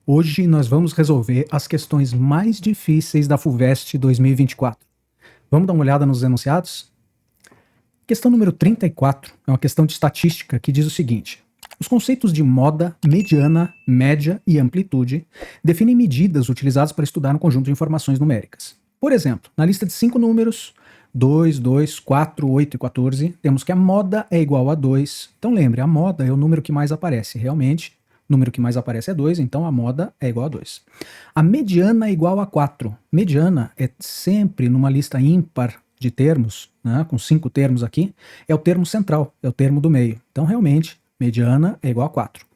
Hoje nós vamos resolver as questões mais difíceis da FUVEST 2024. Vamos dar uma olhada nos enunciados? Questão número 34 é uma questão de estatística que diz o seguinte: os conceitos de moda, mediana, média e amplitude definem medidas utilizadas para estudar um conjunto de informações numéricas. Por exemplo, na lista de 5 números, 2, 2, 4, 8 e 14, temos que a moda é igual a 2. Então lembre, a moda é o número que mais aparece. Realmente, o número que mais aparece é 2, então a moda é igual a 2. A mediana é igual a 4. Mediana é sempre numa lista ímpar de termos, né, com 5 termos aqui, é o termo central, é o termo do meio. Então, realmente, mediana é igual a 4.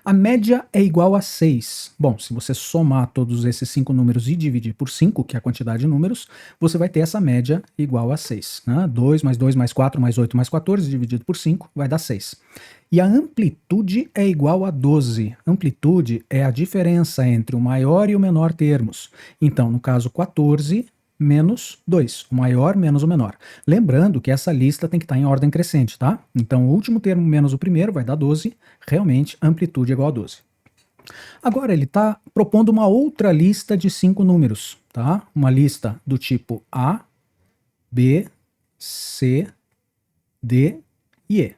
A média é igual a 6. Bom, se você somar todos esses 5 números e dividir por 5, que é a quantidade de números, você vai ter essa média igual a 6. Né? 2 mais 2 mais 4 mais 8 mais 14 dividido por 5 vai dar 6. E a amplitude é igual a 12. Amplitude é a diferença entre o maior e o menor termos. Então, no caso 14 menos 2, o maior menos o menor. Lembrando que essa lista tem que estar em ordem crescente, tá? Então o último termo menos o primeiro vai dar 12, realmente amplitude é igual a 12. Agora ele está propondo uma outra lista de 5 números, tá? Uma lista do tipo A, B, C, D e E.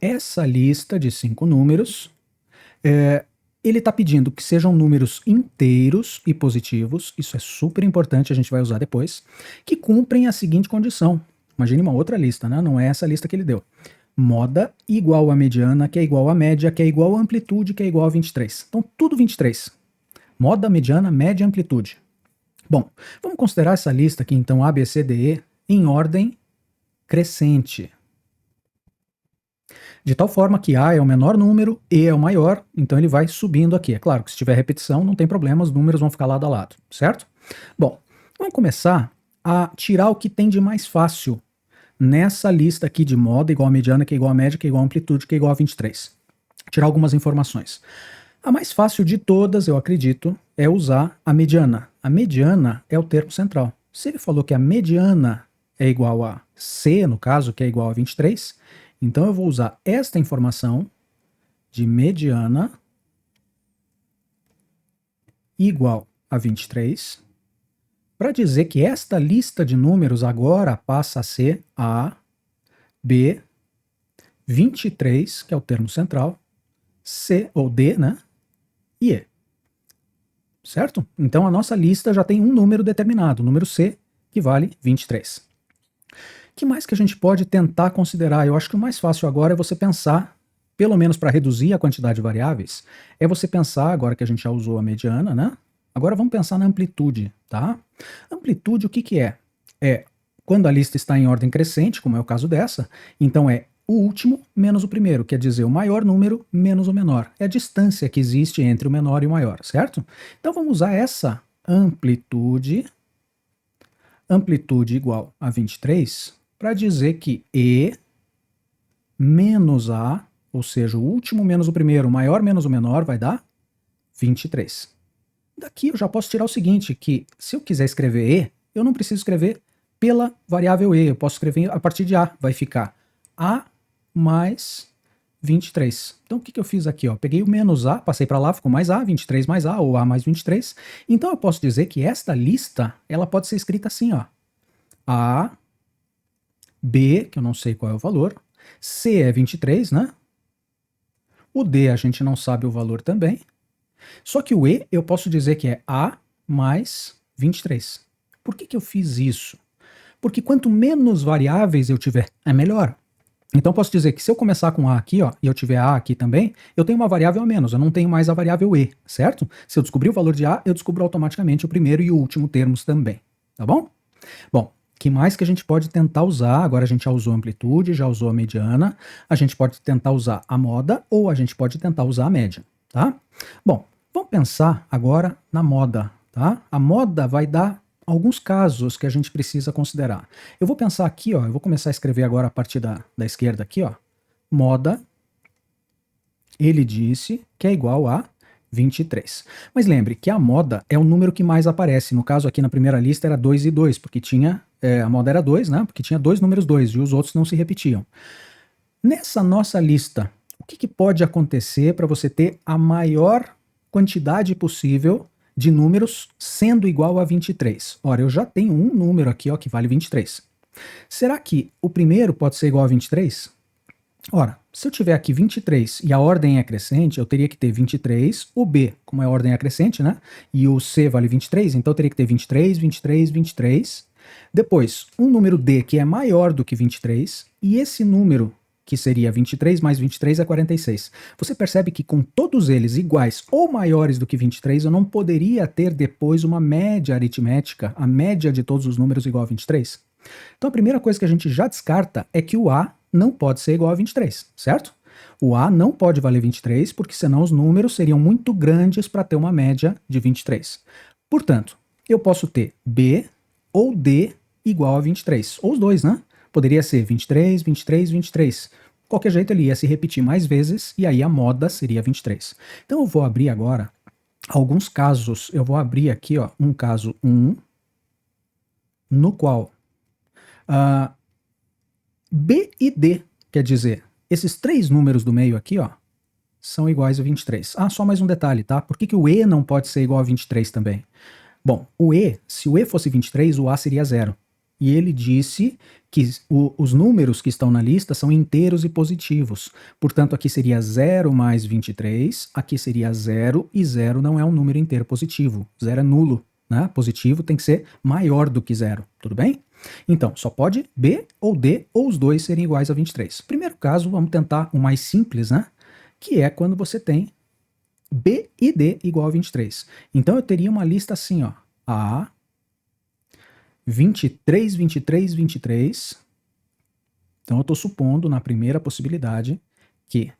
Essa lista de 5 números ele está pedindo que sejam números inteiros e positivos, isso é super importante, a gente vai usar depois, que cumprem a seguinte condição. Imagine uma outra lista, né? Não é essa lista que ele deu. Moda igual a mediana, que é igual a média, que é igual a amplitude, que é igual a 23. Então, tudo 23. Moda, mediana, média, amplitude. Bom, vamos considerar essa lista aqui, então, A, B, C, D, E, em ordem crescente. De tal forma que A é o menor número, E é o maior, então ele vai subindo aqui. É claro que se tiver repetição, não tem problema, os números vão ficar lado a lado, certo? Bom, vamos começar a tirar o que tem de mais fácil nessa lista aqui de moda igual a mediana, que é igual a média, que é igual a amplitude, que é igual a 23. Tirar algumas informações. A mais fácil de todas, eu acredito, é usar a mediana. A mediana é o termo central. Se ele falou que a mediana é igual a C, no caso, que é igual a 23, então eu vou usar esta informação de mediana igual a 23 para dizer que esta lista de números agora passa a ser A, B, 23, que é o termo central, C ou D, né? E E. Certo? Então a nossa lista já tem um número determinado, o número C, que vale 23. O que mais que a gente pode tentar considerar? Eu acho que o mais fácil agora é você pensar, pelo menos para reduzir a quantidade de variáveis, é você pensar, agora que a gente já usou a mediana, né? Agora vamos pensar na amplitude, tá? Amplitude, o que que é? É quando a lista está em ordem crescente, como é o caso dessa, então é o último menos o primeiro, quer dizer, o maior número menos o menor. É a distância que existe entre o menor e o maior, certo? Então vamos usar essa amplitude igual a 23, para dizer que E menos A, ou seja, o último menos o primeiro, o maior menos o menor, vai dar 23. Daqui eu já posso tirar o seguinte, que se eu quiser escrever E, eu não preciso escrever pela variável E, eu posso escrever a partir de A, vai ficar A mais 23. Então o que eu fiz aqui? Ó? Peguei o menos A, passei para lá, ficou mais A, 23 mais A, ou A mais 23. Então eu posso dizer que esta lista, ela pode ser escrita assim, ó. A, B, que eu não sei qual é o valor, C é 23, né? O D a gente não sabe o valor também. Só que o E eu posso dizer que é A mais 23. Por que eu fiz isso? Porque quanto menos variáveis eu tiver, é melhor. Então eu posso dizer que se eu começar com A aqui, ó, e eu tiver A aqui também, eu tenho uma variável a menos, eu não tenho mais a variável E, certo? Se eu descobrir o valor de A, eu descubro automaticamente o primeiro e o último termos também, tá bom? Bom, que mais que a gente pode tentar usar? Agora a gente já usou a amplitude, já usou a mediana, a gente pode tentar usar a moda ou a gente pode tentar usar a média, tá? Bom, vamos pensar agora na moda, tá? A moda vai dar alguns casos que a gente precisa considerar. Eu vou pensar aqui, ó, eu vou começar a escrever agora a partir da esquerda aqui, ó. Moda, ele disse que é igual a 23. Mas lembre que a moda é o número que mais aparece. No caso aqui na primeira lista era 2 e 2, porque tinha, a moda era 2, né? Porque tinha dois números 2 e os outros não se repetiam. Nessa nossa lista, o que pode acontecer para você ter a maior quantidade possível de números sendo igual a 23. Ora, eu já tenho um número aqui, ó, que vale 23. Será que o primeiro pode ser igual a 23? Ora, se eu tiver aqui 23 e a ordem é crescente, eu teria que ter 23, o B, como a ordem é crescente, né? E o C vale 23, então eu teria que ter 23, 23, 23. Depois, um número D que é maior do que 23, e esse número que seria 23 mais 23 é 46. Você percebe que com todos eles iguais ou maiores do que 23, eu não poderia ter depois uma média aritmética, a média de todos os números igual a 23? Então a primeira coisa que a gente já descarta é que o A não pode ser igual a 23, certo? O A não pode valer 23, porque senão os números seriam muito grandes para ter uma média de 23. Portanto, eu posso ter B ou D igual a 23, ou os dois, né? Poderia ser 23, 23, 23. De qualquer jeito, ele ia se repetir mais vezes, e aí a moda seria 23. Então eu vou abrir agora alguns casos. Eu vou abrir aqui, ó, um caso 1, no qual B e D, quer dizer, esses três números do meio aqui, ó, são iguais a 23. Ah, só mais um detalhe, tá? Por que o E não pode ser igual a 23 também? Bom, se o E fosse 23, o A seria 0. E ele disse que os números que estão na lista são inteiros e positivos. Portanto, aqui seria 0 mais 23, aqui seria 0, e 0 não é um número inteiro positivo. 0 é nulo, né? Positivo tem que ser maior do que 0, tudo bem? Então, só pode B ou D ou os dois serem iguais a 23. Primeiro caso, vamos tentar o mais simples, né? Que é quando você tem B e D igual a 23. Então eu teria uma lista assim, ó. A, 23, 23, 23. Então eu estou supondo, na primeira possibilidade, que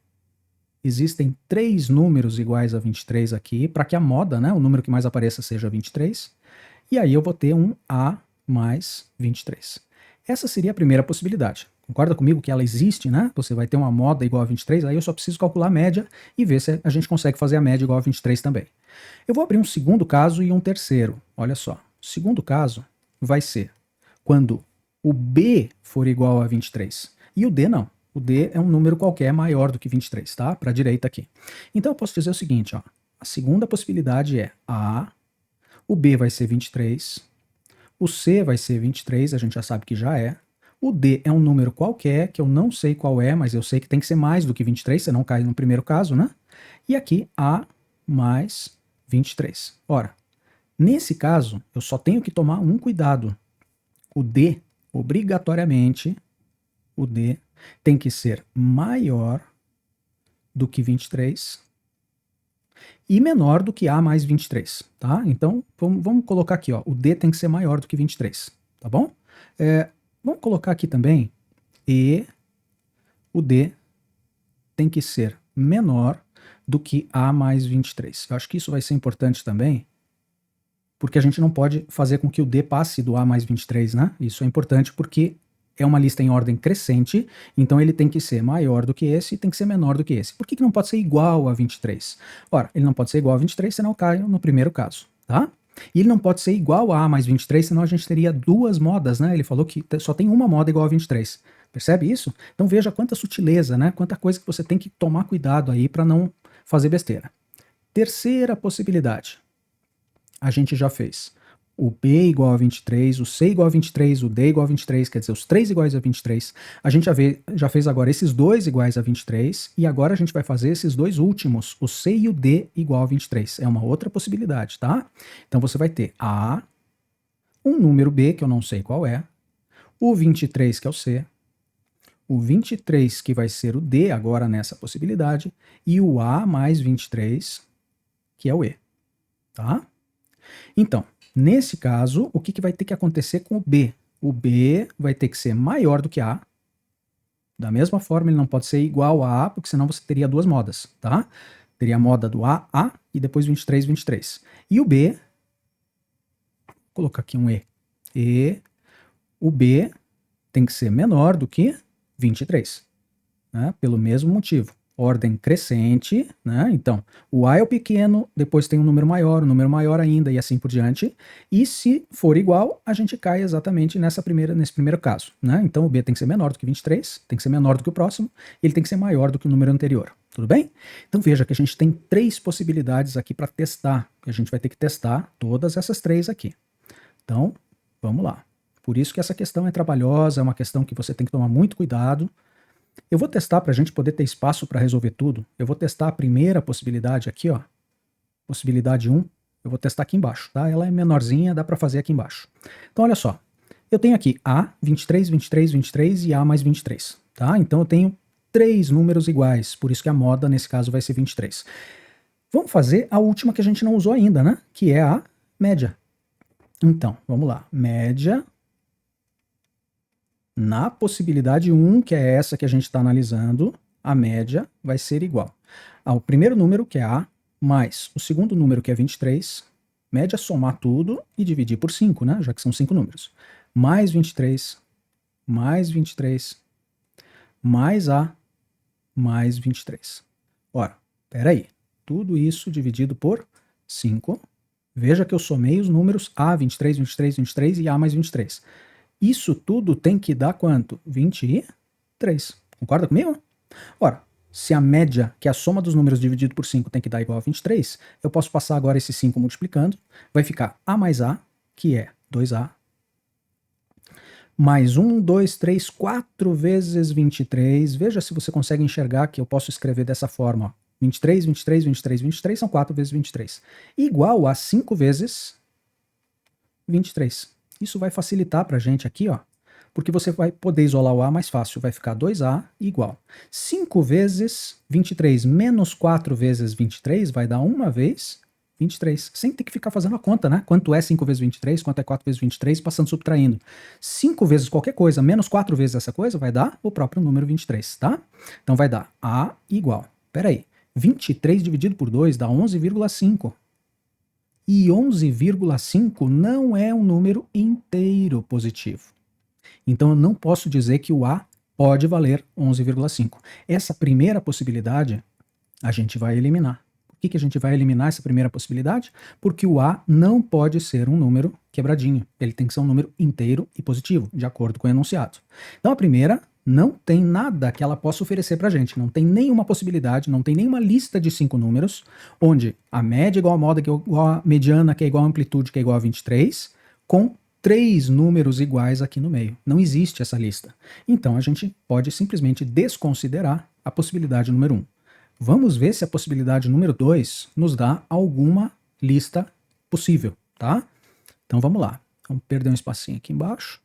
existem três números iguais a 23 aqui, para que a moda, né, o número que mais apareça seja 23. E aí eu vou ter um A mais 23. Essa seria a primeira possibilidade. Concorda comigo que ela existe, né? Você vai ter uma moda igual a 23, aí eu só preciso calcular a média e ver se a gente consegue fazer a média igual a 23 também. Eu vou abrir um segundo caso e um terceiro. Olha só. O segundo caso vai ser quando o B for igual a 23 e o D não. O D é um número qualquer maior do que 23, tá? Para a direita aqui. Então eu posso dizer o seguinte, ó. A segunda possibilidade é A, o B vai ser 23, o C vai ser 23, a gente já sabe que já é. O D é um número qualquer, que eu não sei qual é, mas eu sei que tem que ser mais do que 23, senão cai no primeiro caso, né? E aqui, A mais 23. Ora, nesse caso, eu só tenho que tomar um cuidado. O D, obrigatoriamente, o D tem que ser maior do que 23 e menor do que A mais 23, tá? Então, vamos colocar aqui, ó, o D tem que ser maior do que 23, tá bom? Vamos colocar aqui também, e o D tem que ser menor do que A mais 23. Eu acho que isso vai ser importante também, porque a gente não pode fazer com que o D passe do A mais 23, né? Isso é importante porque é uma lista em ordem crescente, então ele tem que ser maior do que esse e tem que ser menor do que esse. Por que não pode ser igual a 23? Ora, ele não pode ser igual a 23, senão cai no primeiro caso, tá? E ele não pode ser igual a mais 23, senão a gente teria duas modas, né? Ele falou que só tem uma moda igual a 23. Percebe isso? Então veja quanta sutileza, né? Quanta coisa que você tem que tomar cuidado aí para não fazer besteira. Terceira possibilidade. A gente já fez o B igual a 23, o C igual a 23, o D igual a 23, quer dizer, os três iguais a 23. A gente já fez agora esses dois iguais a 23, e agora a gente vai fazer esses dois últimos, o C e o D igual a 23. É uma outra possibilidade, tá? Então você vai ter A, um número B, que eu não sei qual é, o 23, que é o C, o 23, que vai ser o D agora nessa possibilidade, e o A mais 23, que é o E, tá? Então, nesse caso, o que vai ter que acontecer com o B? O B vai ter que ser maior do que A. Da mesma forma, ele não pode ser igual a A, porque senão você teria duas modas, tá? Teria a moda do A, e depois 23, 23. E o B, vou colocar aqui um E. O B tem que ser menor do que 23, né? Pelo mesmo motivo. ordem crescente, né? Então, o A é o pequeno, depois tem um número maior ainda e assim por diante. E se for igual, a gente cai exatamente nesse primeiro caso, né? Então, o B tem que ser menor do que 23, tem que ser menor do que o próximo, e ele tem que ser maior do que o número anterior. Tudo bem? Então, veja que a gente tem 3 possibilidades aqui para testar. E a gente vai ter que testar todas essas 3 aqui. Então, vamos lá. Por isso que essa questão é trabalhosa, é uma questão que você tem que tomar muito cuidado. Eu vou testar para a gente poder ter espaço para resolver tudo. Eu vou testar a primeira possibilidade aqui, ó. Possibilidade 1. Eu vou testar aqui embaixo, tá? Ela é menorzinha, dá para fazer aqui embaixo. Então, olha só. Eu tenho aqui A, 23, 23, 23 e A mais 23, tá? Então, eu tenho 3 números iguais, por isso que a moda, nesse caso, vai ser 23. Vamos fazer a última que a gente não usou ainda, né? Que é a média. Então, vamos lá. Média na possibilidade 1, que é essa que a gente está analisando, a média vai ser igual ao primeiro número, que é A, mais o segundo número, que é 23, média somar tudo e dividir por 5, né? Já que são 5 números. Mais 23, mais 23, mais A, mais 23. Ora, peraí. Tudo isso dividido por 5. Veja que eu somei os números A, 23, 23, 23 e A mais 23. Isso tudo tem que dar quanto? 23. Concorda comigo? Ora, se a média, que é a soma dos números dividido por 5, tem que dar igual a 23, eu posso passar agora esse 5 multiplicando. Vai ficar A mais A, que é 2A, mais 1, 2, 3, 4 vezes 23. Veja se você consegue enxergar que eu posso escrever dessa forma. Ó. 23, 23, 23, 23 são 4 vezes 23. Igual a 5 vezes 23. Isso vai facilitar para a gente aqui, ó, porque você vai poder isolar o A mais fácil. Vai ficar 2A igual 5 vezes 23 menos 4 vezes 23 vai dar 1 vez 23. Sem ter que ficar fazendo a conta, né? Quanto é 5 vezes 23, quanto é 4 vezes 23, passando subtraindo. 5 vezes qualquer coisa menos 4 vezes essa coisa vai dar o próprio número 23, tá? Então vai dar A igual, peraí, 23 dividido por 2 dá 11,5. E 11,5 não é um número inteiro positivo. Então eu não posso dizer que o A pode valer 11,5. Essa primeira possibilidade a gente vai eliminar. Por que a gente vai eliminar essa primeira possibilidade? Porque o A não pode ser um número quebradinho. Ele tem que ser um número inteiro e positivo, de acordo com o enunciado. Então a primeira não tem nada que ela possa oferecer para a gente, não tem nenhuma possibilidade, não tem nenhuma lista de 5 números, onde a média é igual a moda, que é igual a mediana, que é igual a amplitude, que é igual a 23, com 3 números iguais aqui no meio. Não existe essa lista. Então a gente pode simplesmente desconsiderar a possibilidade número 1. Vamos ver se a possibilidade número 2 nos dá alguma lista possível, tá? Então vamos lá. Vamos perder um espacinho aqui embaixo.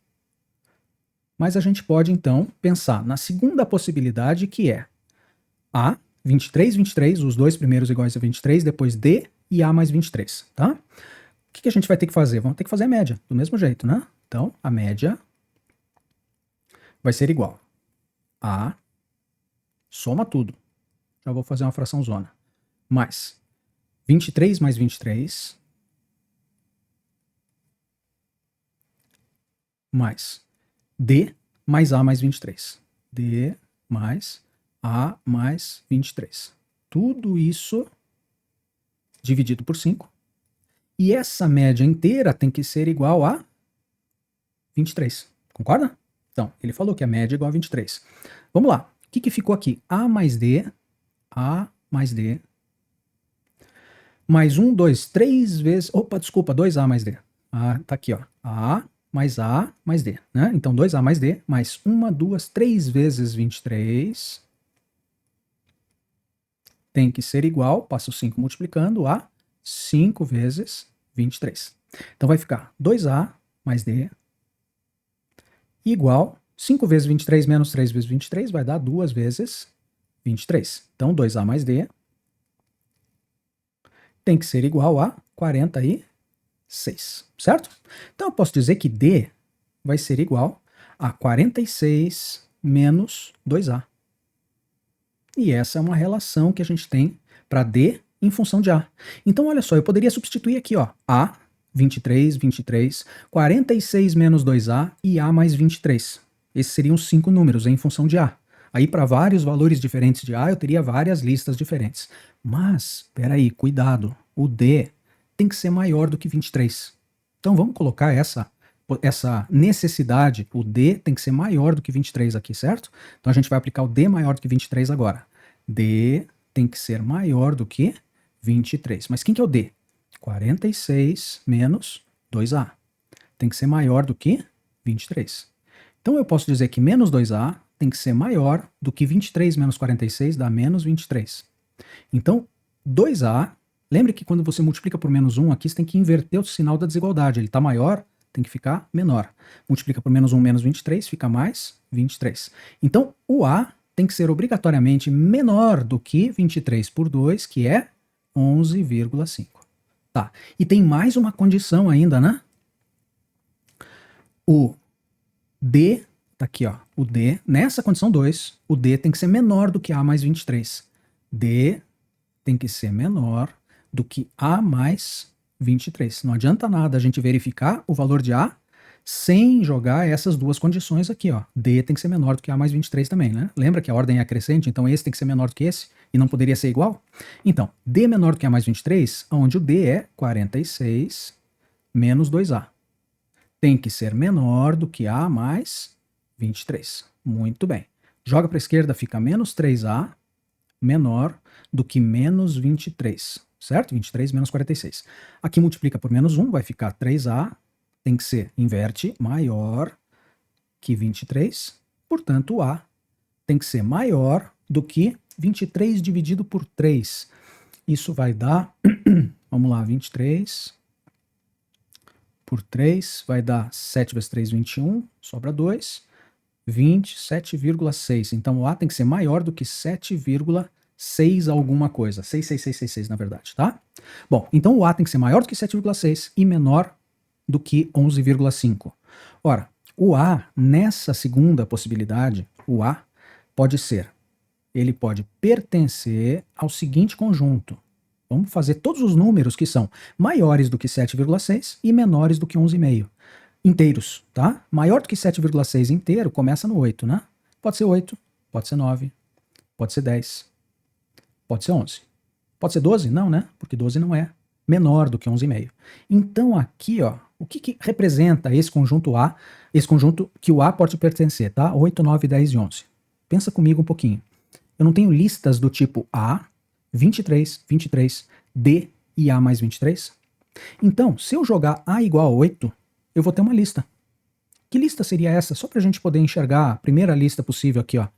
Mas a gente pode, então, pensar na segunda possibilidade, que é A, 23, 23, os dois primeiros iguais a 23, depois D e A mais 23, tá? O que a gente vai ter que fazer? Vamos ter que fazer a média, do mesmo jeito, né? Então, a média vai ser igual a, soma tudo, já vou fazer uma fração zona, mais 23 mais 23, mais D mais A mais 23. D mais A mais 23. Tudo isso dividido por 5. E essa média inteira tem que ser igual a 23. Concorda? Então, ele falou que a média é igual a 23. Vamos lá. O que ficou aqui? A mais D, mais 1, 2, 3 vezes... Opa, desculpa, 2A mais D. Ah, tá aqui, ó. A mais D, né? Então 2A mais D, mais 1, 2, 3 vezes 23 tem que ser igual, passa o 5 multiplicando, a 5 vezes 23. Então vai ficar 2A mais D igual 5 vezes 23 menos 3 vezes 23 vai dar 2 vezes 23. Então 2A mais D tem que ser igual a 46, certo? Então eu posso dizer que D vai ser igual a 46 menos 2A. E essa é uma relação que a gente tem para D em função de A. Então olha só, eu poderia substituir aqui, ó, A, 23, 23, 46 menos 2A e A mais 23. Esses seriam 5 números em função de A. Aí para vários valores diferentes de A, eu teria várias listas diferentes. Mas, peraí, cuidado, o D tem que ser maior do que 23. Então vamos colocar essa necessidade, o D tem que ser maior do que 23 aqui, certo? Então a gente vai aplicar o D maior do que 23 agora. D tem que ser maior do que 23. Mas quem que é o D? 46 menos 2A. Tem que ser maior do que 23. Então eu posso dizer que menos 2A tem que ser maior do que 23 menos 46 dá menos 23. Então, 2A, lembre que quando você multiplica por menos 1 aqui, você tem que inverter o sinal da desigualdade. Ele está maior, tem que ficar menor. Multiplica por menos 1 menos 23, fica mais 23. Então, o A tem que ser obrigatoriamente menor do que 23 por 2, que é 11,5. Tá. E tem mais uma condição ainda, né? O D, tá aqui, ó. O D, nessa condição 2, o D tem que ser menor do que A mais 23. D tem que ser menor do que A mais 23. Não adianta nada a gente verificar o valor de A sem jogar essas duas condições aqui, ó. D tem que ser menor do que A mais 23 também, né? Lembra que a ordem é acrescente, então esse tem que ser menor do que esse e não poderia ser igual? Então, D menor do que A mais 23, onde o D é 46 menos 2A. Tem que ser menor do que A mais 23. Muito bem. Joga para a esquerda, fica menos 3A menor do que menos 23, certo? 23 menos 46. Aqui multiplica por menos 1, vai ficar 3A, tem que ser, inverte, maior que 23, portanto o A tem que ser maior do que 23 dividido por 3. Isso vai dar, vamos lá, 23 por 3 vai dar 7 vezes 3, 21, sobra 2, 27,6. Então o A tem que ser maior do que 7,6 alguma coisa. 66666, na verdade, tá? Bom, então o A tem que ser maior do que 7,6 e menor do que 11,5. Ora, o A, nessa segunda possibilidade, o A pode ser, ele pode pertencer ao seguinte conjunto. Vamos fazer todos os números que são maiores do que 7,6 e menores do que 11,5. Inteiros, tá? Maior do que 7,6 inteiro começa no 8, né? Pode ser 8, pode ser 9, pode ser 10, pode ser 11. Pode ser 12? Não, né? Porque 12 não é menor do que 11,5. Então aqui, ó, o que representa esse conjunto A, esse conjunto que o A pode pertencer, tá? 8, 9, 10 e 11. Pensa comigo um pouquinho. Eu não tenho listas do tipo A, 23, 23, D e A mais 23? Então, se eu jogar A igual a 8, eu vou ter uma lista. Que lista seria essa? Só para a gente poder enxergar a primeira lista possível aqui, ó.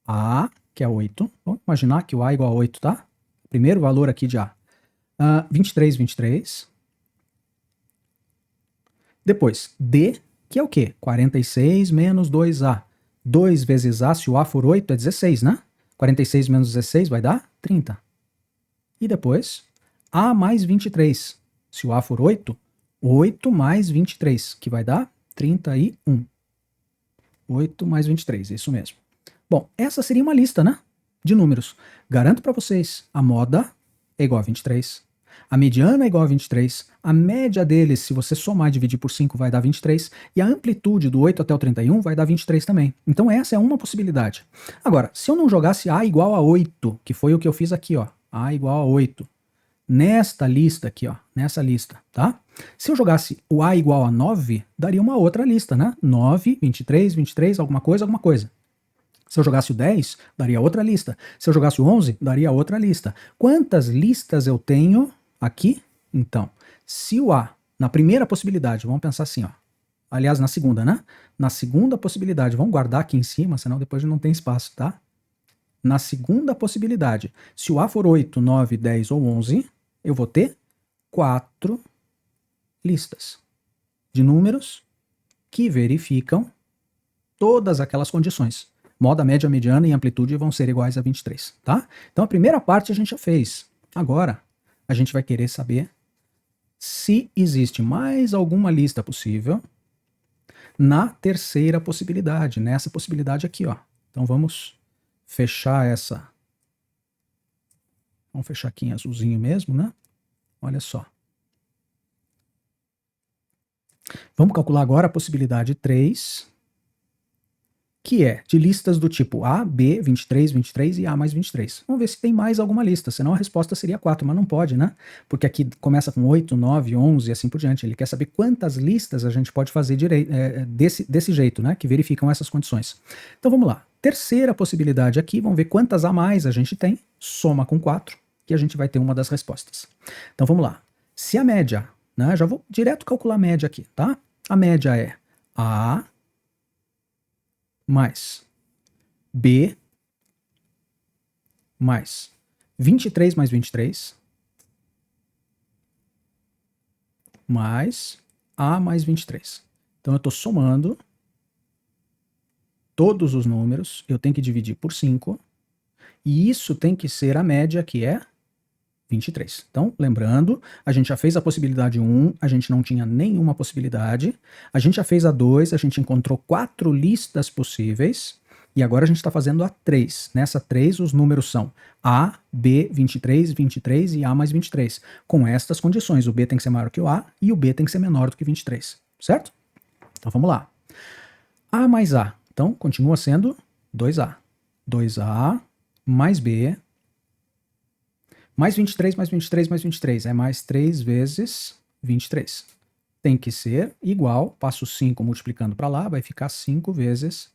A, que é 8. Vamos imaginar que o A é igual a 8, tá? Primeiro valor aqui de A. 23, 23. Depois, D, que é o quê? 46 menos 2A. 2 vezes A, se o A for 8, é 16, né? 46 menos 16 vai dar 30. E depois, A mais 23. Se o A for 8, 8 mais 23, que vai dar 31. 8 mais 23, isso mesmo. Bom, essa seria uma lista, né? De números. Garanto para vocês, a moda é igual a 23. A mediana é igual a 23. A média deles, se você somar e dividir por 5, vai dar 23. E a amplitude do 8 até o 31 vai dar 23 também. Então essa é uma possibilidade. Agora, se eu não jogasse A igual a 8, que foi o que eu fiz aqui, ó. A igual a 8. Nesta lista aqui, ó, nessa lista, tá? Se eu jogasse o A igual a 9, daria uma outra lista, né? 9, 23, 23, alguma coisa, alguma coisa. Se eu jogasse o 10, daria outra lista. Se eu jogasse o 11, daria outra lista. Quantas listas eu tenho aqui? Então, se o A, na primeira possibilidade, vamos pensar assim, ó. Aliás, na segunda, né? Na segunda possibilidade, vamos guardar aqui em cima, senão depois não tem espaço, tá? Na segunda possibilidade, se o A for 8, 9, 10 ou 11, eu vou ter 4 listas de números que verificam todas aquelas condições. Moda, média, mediana e amplitude vão ser iguais a 23, tá? Então a primeira parte a gente já fez. Agora, a gente vai querer saber se existe mais alguma lista possível na terceira possibilidade, nessa possibilidade aqui, ó. Então vamos fechar essa. Vamos fechar aqui em azulzinho mesmo, né? Olha só. Vamos calcular agora a possibilidade 3 que é de listas do tipo A, B, 23, 23 e A mais 23. Vamos ver se tem mais alguma lista, senão a resposta seria 4, mas não pode, né? Porque aqui começa com 8, 9, 11 e assim por diante. Ele quer saber quantas listas a gente pode fazer desse jeito, né? Que verificam essas condições. Então vamos lá. Terceira possibilidade aqui, vamos ver quantas a mais a gente tem, soma com 4, que a gente vai ter uma das respostas. Então vamos lá. Se a média, né? Já vou direto calcular a média aqui, tá? A média é A mais B mais 23 mais 23 mais A mais 23. Então eu estou somando todos os números, eu tenho que dividir por 5, e isso tem que ser a média, que é 23. Então, lembrando, a gente já fez a possibilidade 1, a gente não tinha nenhuma possibilidade. A gente já fez a 2, a gente encontrou 4 listas possíveis. E agora a gente está fazendo a 3. Nessa 3, os números são A, B, 23, 23 e A mais 23. Com estas condições, o B tem que ser maior que o A e o B tem que ser menor do que 23. Certo? Então, vamos lá. A mais A. Então, continua sendo 2A. 2A mais B mais 23, mais 23, mais 23. É mais 3 vezes 23. Tem que ser igual, passo 5 multiplicando para lá, vai ficar 5 vezes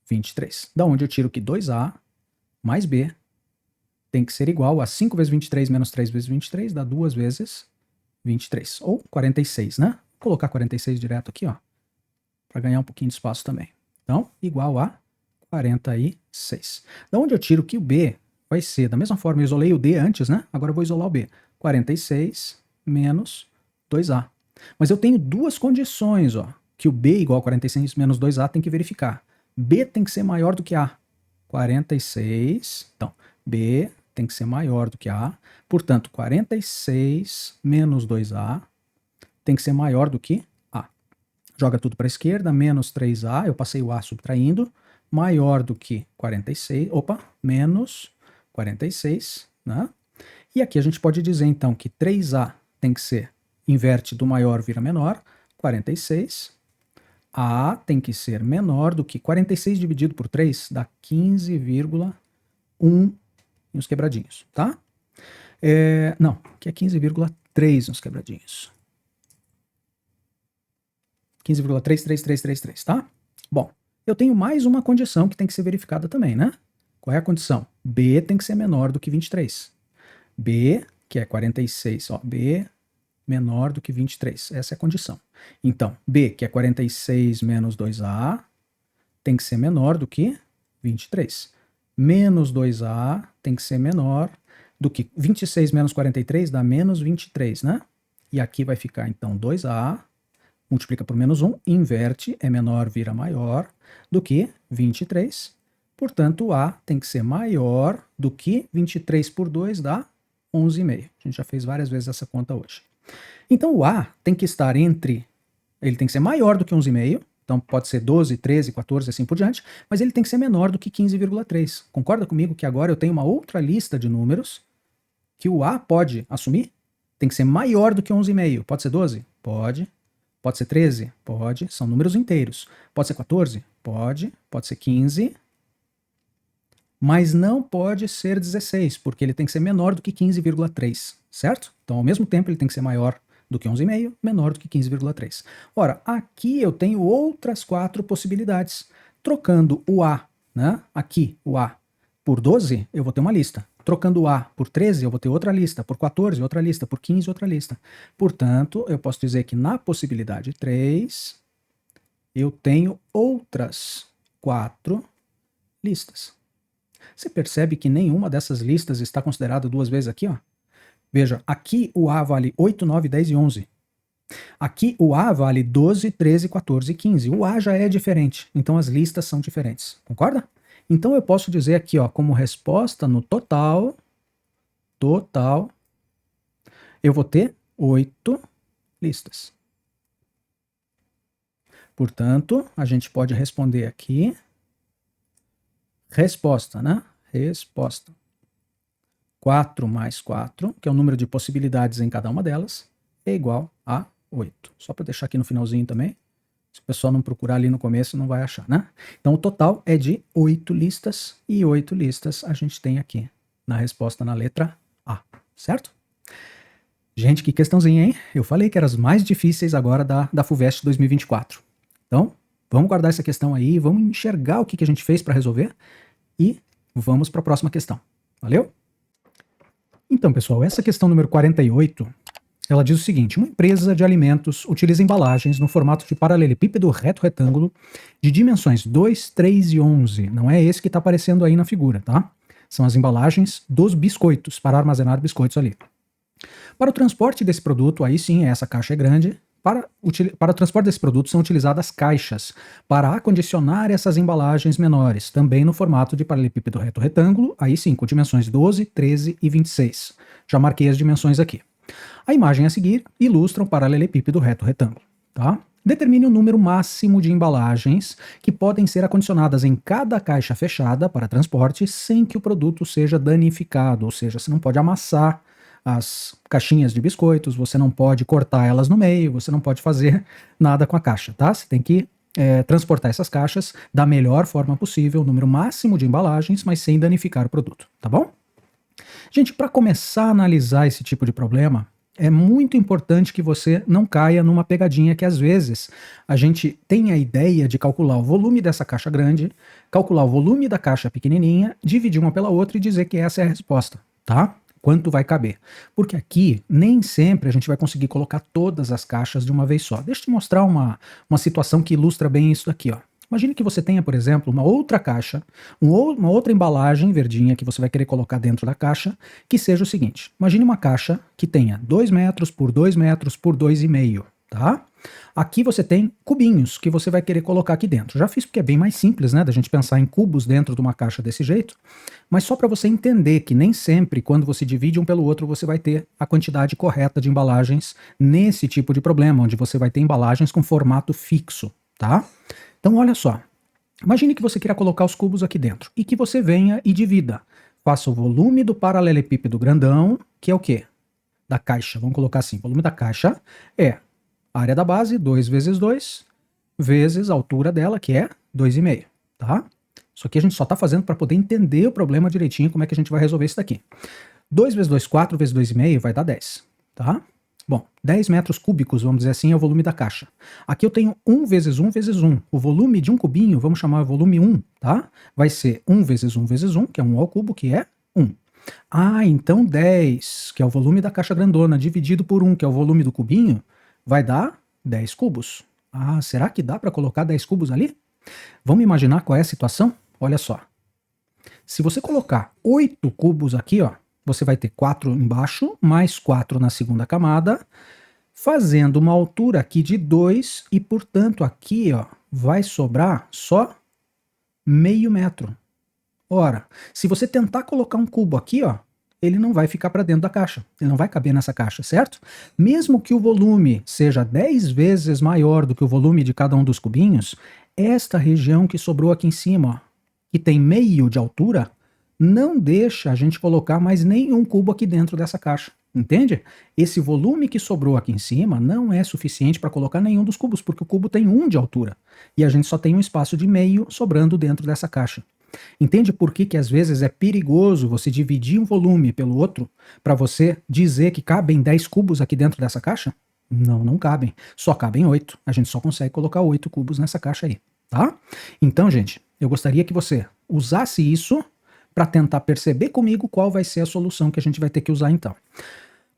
23. Da onde eu tiro que 2A mais B tem que ser igual a 5 vezes 23 menos 3 vezes 23, dá 2 vezes 23. Ou 46, né? Vou colocar 46 direto aqui, ó, para ganhar um pouquinho de espaço também. Então, igual a 46. Da onde eu tiro que o B vai ser, da mesma forma, eu isolei o D antes, né? Agora eu vou isolar o B. 46 menos 2A. Mas eu tenho duas condições, ó, que o B igual a 46 menos 2A tem que verificar. B tem que ser maior do que A. 46, então, B tem que ser maior do que A. Portanto, 46 menos 2A tem que ser maior do que A. Joga tudo para a esquerda, menos 3A, eu passei o A subtraindo, maior do que 46, menos 46, né? E aqui a gente pode dizer então que 3A tem que ser, inverte do maior vira menor, 46. A tem que ser menor do que 46 dividido por 3 dá 15,1 e uns quebradinhos, tá? Não, que é 15,3 uns quebradinhos. 15,33333, tá? Bom, eu tenho mais uma condição que tem que ser verificada também, né? Qual é a condição? B tem que ser menor do que 23. B, que é 46, ó, B menor do que 23. Essa é a condição. Então, B, que é 46 menos 2A, tem que ser menor do que 23. Menos 2A tem que ser menor do que 26 menos 43 dá menos 23, né? E aqui vai ficar, então, 2A, multiplica por menos 1, inverte, é menor, vira maior, do que 23. Portanto, o A tem que ser maior do que 23 por 2 dá 11,5. A gente já fez várias vezes essa conta hoje. Então, o A tem que estar entre... Ele tem que ser maior do que 11,5, então pode ser 12, 13, 14, assim por diante, mas ele tem que ser menor do que 15,3. Concorda comigo que agora eu tenho uma outra lista de números que o A pode assumir? Tem que ser maior do que 11,5. Pode ser 12? Pode. Pode ser 13? Pode. São números inteiros. Pode ser 14? Pode. Pode ser 15. Mas não pode ser 16, porque ele tem que ser menor do que 15,3, certo? Então, ao mesmo tempo, ele tem que ser maior do que 11,5, menor do que 15,3. Ora, aqui eu tenho outras 4 possibilidades. Trocando o A, né? Aqui, o A, por 12, eu vou ter uma lista. Trocando o A por 13, eu vou ter outra lista. Por 14, outra lista. Por 15, outra lista. Portanto, eu posso dizer que na possibilidade 3, eu tenho outras 4 listas. Você percebe que nenhuma dessas listas está considerada duas vezes aqui, ó? Veja, aqui o A vale 8, 9, 10 e 11. Aqui o A vale 12, 13, 14 e 15. O A já é diferente, então as listas são diferentes. Concorda? Então eu posso dizer aqui, ó, como resposta no total, eu vou ter 8 listas. Portanto, a gente pode responder aqui, resposta, né? Resposta. 4 mais 4, que é o número de possibilidades em cada uma delas, é igual a 8. Só para deixar aqui no finalzinho também, Se o pessoal não procurar ali no começo, não vai achar, né? Então o total é de 8 listas, e 8 listas a gente tem aqui na resposta na letra A, certo? Gente, que questãozinha, hein? Eu falei que eram as mais difíceis agora da FUVEST 2024. Então, vamos guardar essa questão aí, vamos enxergar o que a gente fez para resolver e vamos para a próxima questão. Valeu? Então, pessoal, essa questão número 48, ela diz o seguinte: uma empresa de alimentos utiliza embalagens no formato de paralelepípedo reto-retângulo de dimensões 2, 3 e 11. Não é esse que está aparecendo aí na figura, tá? São as embalagens dos biscoitos, para armazenar biscoitos ali. Para o transporte desse produto, aí sim, essa caixa é grande. Para o transporte desse produto são utilizadas caixas para acondicionar essas embalagens menores, também no formato de paralelepípedo reto-retângulo, aí sim, com dimensões 12, 13 e 26. Já marquei as dimensões aqui. A imagem a seguir ilustra um paralelepípedo reto-retângulo, tá? Determine o número máximo de embalagens que podem ser acondicionadas em cada caixa fechada para transporte sem que o produto seja danificado, ou seja, você não pode amassar as caixinhas de biscoitos, você não pode cortar elas no meio, você não pode fazer nada com a caixa, tá? Você tem que transportar essas caixas da melhor forma possível, o número máximo de embalagens, mas sem danificar o produto, tá bom? Gente, para começar a analisar esse tipo de problema, é muito importante que você não caia numa pegadinha que às vezes a gente tem a ideia de calcular o volume dessa caixa grande, calcular o volume da caixa pequenininha, dividir uma pela outra e dizer que essa é a resposta, tá? Quanto vai caber. Porque aqui, nem sempre a gente vai conseguir colocar todas as caixas de uma vez só. Deixa eu te mostrar uma situação que ilustra bem isso daqui, ó. Imagine que você tenha, por exemplo, uma outra caixa, uma outra embalagem verdinha que você vai querer colocar dentro da caixa, que seja o seguinte. Imagine uma caixa que tenha 2 metros por 2 metros por 2,5, tá? Aqui você tem cubinhos que você vai querer colocar aqui dentro. Já fiz porque é bem mais simples, né, da gente pensar em cubos dentro de uma caixa desse jeito, mas só para você entender que nem sempre, quando você divide um pelo outro, você vai ter a quantidade correta de embalagens nesse tipo de problema, onde você vai ter embalagens com formato fixo, tá? Então olha só, imagine que você queira colocar os cubos aqui dentro e que você venha e divida. Faça o volume do paralelepípedo grandão, que é o quê? Da caixa, vamos colocar assim, o volume da caixa é a área da base, 2 vezes 2, vezes a altura dela, que é 2,5, tá? Isso aqui a gente só está fazendo para poder entender o problema direitinho, como é que a gente vai resolver isso daqui. 2 vezes 2, 4 vezes 2,5 vai dar 10, tá? Bom, 10 metros cúbicos, vamos dizer assim, é o volume da caixa. Aqui eu tenho 1 vezes 1 vezes 1. O volume de um cubinho, vamos chamar volume 1, tá? Vai ser 1 vezes 1 vezes 1, que é 1 ao cubo, que é 1. Ah, então 10, que é o volume da caixa grandona, dividido por 1, que é o volume do cubinho, vai dar 10 cubos. Ah, será que dá para colocar 10 cubos ali? Vamos imaginar qual é a situação? Olha só. Se você colocar 8 cubos aqui, ó, você vai ter 4 embaixo, mais 4 na segunda camada, fazendo uma altura aqui de 2 e, portanto, aqui, ó, vai sobrar só meio metro. Ora, se você tentar colocar um cubo aqui, ó, ele não vai ficar para dentro da caixa, ele não vai caber nessa caixa, certo? Mesmo que o volume seja 10 vezes maior do que o volume de cada um dos cubinhos, esta região que sobrou aqui em cima, ó, que tem meio de altura, não deixa a gente colocar mais nenhum cubo aqui dentro dessa caixa, entende? Esse volume que sobrou aqui em cima não é suficiente para colocar nenhum dos cubos, porque o cubo tem 1 de altura, e a gente só tem um espaço de meio sobrando dentro dessa caixa. Entende por que às vezes é perigoso você dividir um volume pelo outro para você dizer que cabem 10 cubos aqui dentro dessa caixa? Não, não cabem. Só cabem 8. A gente só consegue colocar 8 cubos nessa caixa aí, tá? Então, gente, eu gostaria que você usasse isso para tentar perceber comigo qual vai ser a solução que a gente vai ter que usar então.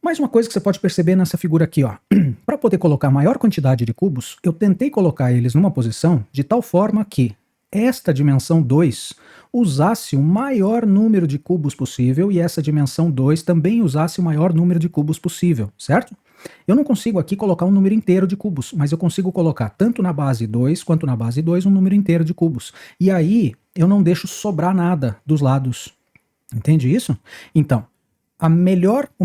Mais uma coisa que você pode perceber nessa figura aqui, ó. Para poder colocar maior quantidade de cubos, eu tentei colocar eles numa posição de tal forma que esta dimensão 2 usasse o maior número de cubos possível e essa dimensão 2 também usasse o maior número de cubos possível, certo? Eu não consigo aqui colocar um número inteiro de cubos, mas eu consigo colocar tanto na base 2 quanto na base 2 um número inteiro de cubos. E aí eu não deixo sobrar nada dos lados. Entende isso? Então, o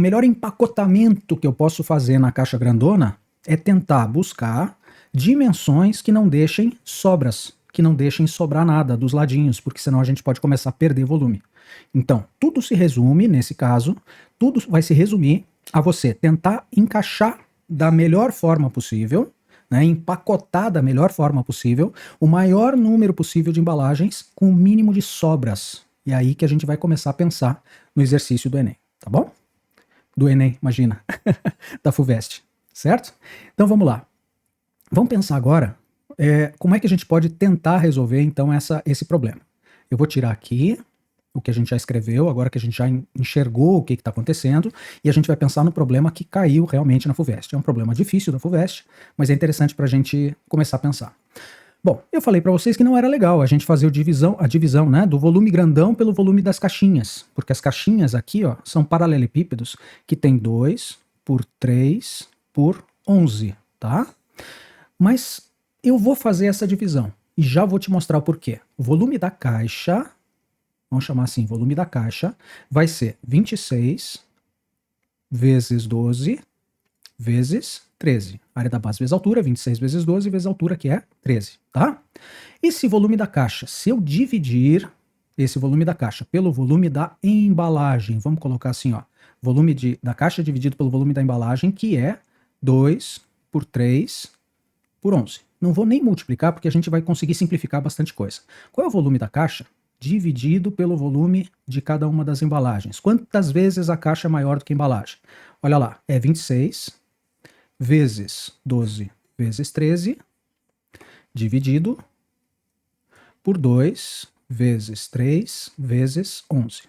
melhor empacotamento que eu posso fazer na caixa grandona é tentar buscar dimensões que não deixem sobras, que não deixem sobrar nada dos ladinhos, porque senão a gente pode começar a perder volume. Então, tudo se resume, nesse caso, tudo vai se resumir a você tentar encaixar da melhor forma possível né, empacotar da melhor forma possível o maior número possível de embalagens com o mínimo de sobras. E é aí que a gente vai começar a pensar no exercício do Enem, tá bom? Do Enem, imagina, da FUVEST, certo? Então vamos lá. Vamos pensar agora como é que a gente pode tentar resolver então esse problema. Eu vou tirar aqui o que a gente já escreveu, agora que a gente já enxergou o que está acontecendo, e a gente vai pensar no problema que caiu realmente na FUVEST. É um problema difícil da FUVEST, mas é interessante para a gente começar a pensar. Bom, eu falei para vocês que não era legal a gente fazer a divisão, né, do volume grandão pelo volume das caixinhas, porque as caixinhas aqui, ó, são paralelepípedos que tem 2 por 3 por 11, tá? Mas eu vou fazer essa divisão e já vou te mostrar o porquê. O volume da caixa, vamos chamar assim, volume da caixa, vai ser 26 vezes 12 vezes 13. Área da base vezes altura, 26 vezes 12 vezes altura, que é 13, tá? Esse volume da caixa, se eu dividir esse volume da caixa pelo volume da embalagem, vamos colocar assim, ó, volume da caixa dividido pelo volume da embalagem, que é 2 por 3 por 11. Não vou nem multiplicar, porque a gente vai conseguir simplificar bastante coisa. Qual é o volume da caixa? Dividido pelo volume de cada uma das embalagens. Quantas vezes a caixa é maior do que a embalagem? Olha lá, é 26 vezes 12 vezes 13, dividido por 2 vezes 3 vezes 11.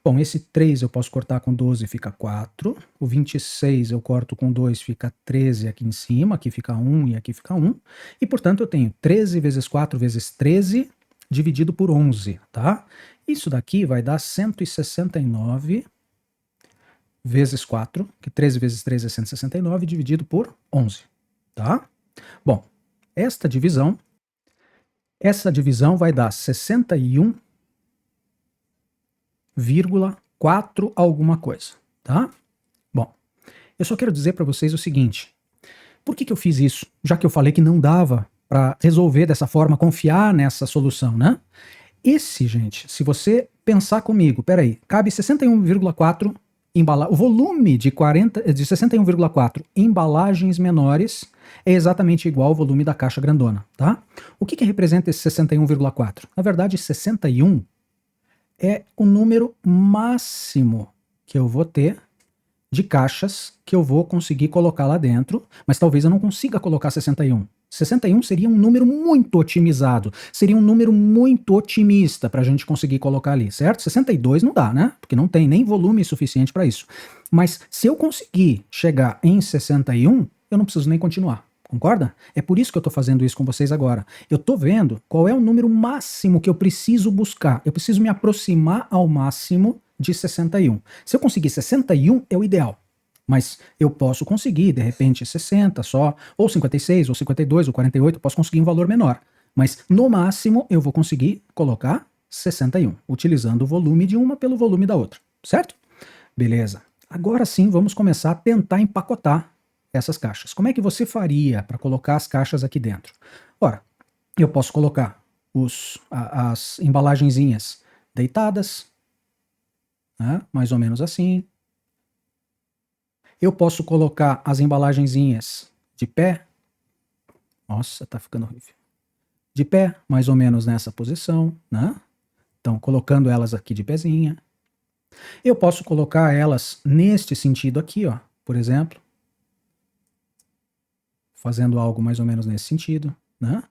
Bom, esse 3 eu posso cortar com 12, fica 4. O 26 eu corto com 2, fica 13 aqui em cima. Aqui fica 1 e aqui fica 1. E, portanto, eu tenho 13 vezes 4 vezes 13 dividido por 11, tá? Isso daqui vai dar 169 vezes 4, que 13 vezes 3 é 169, dividido por 11, tá? Bom, essa divisão vai dar 61,4 alguma coisa, tá? Bom, eu só quero dizer para vocês o seguinte, por que eu fiz isso? Já que eu falei que não dava para resolver dessa forma, confiar nessa solução, né? Gente, se você pensar comigo, peraí, cabe 61,4 o volume de 61,4 embalagens menores é exatamente igual ao volume da caixa grandona, tá? O que representa esse 61,4? Na verdade, 61 é o número máximo que eu vou ter de caixas que eu vou conseguir colocar lá dentro, mas talvez eu não consiga colocar 61. 61 seria um número muito otimizado, seria um número muito otimista para a gente conseguir colocar ali, certo? 62 não dá, né? Porque não tem nem volume suficiente para isso. Mas se eu conseguir chegar em 61, eu não preciso nem continuar, concorda? É por isso que eu estou fazendo isso com vocês agora. Eu estou vendo qual é o número máximo que eu preciso buscar. Eu preciso me aproximar ao máximo de 61. Se eu conseguir 61, é o ideal. Mas eu posso conseguir, de repente, 60 só, ou 56, ou 52, ou 48, eu posso conseguir um valor menor. Mas, no máximo, eu vou conseguir colocar 61, utilizando o volume de uma pelo volume da outra, certo? Beleza. Agora sim, vamos começar a tentar empacotar essas caixas. Como é que você faria para colocar as caixas aqui dentro? Ora, eu posso colocar as embalagenzinhas deitadas, né, mais ou menos assim. Eu posso colocar as embalagenzinhas de pé. Nossa, tá ficando horrível. De pé, mais ou menos nessa posição, né? Então, colocando elas aqui de pezinha. Eu posso colocar elas neste sentido aqui, ó, por exemplo. Fazendo algo mais ou menos nesse sentido, né?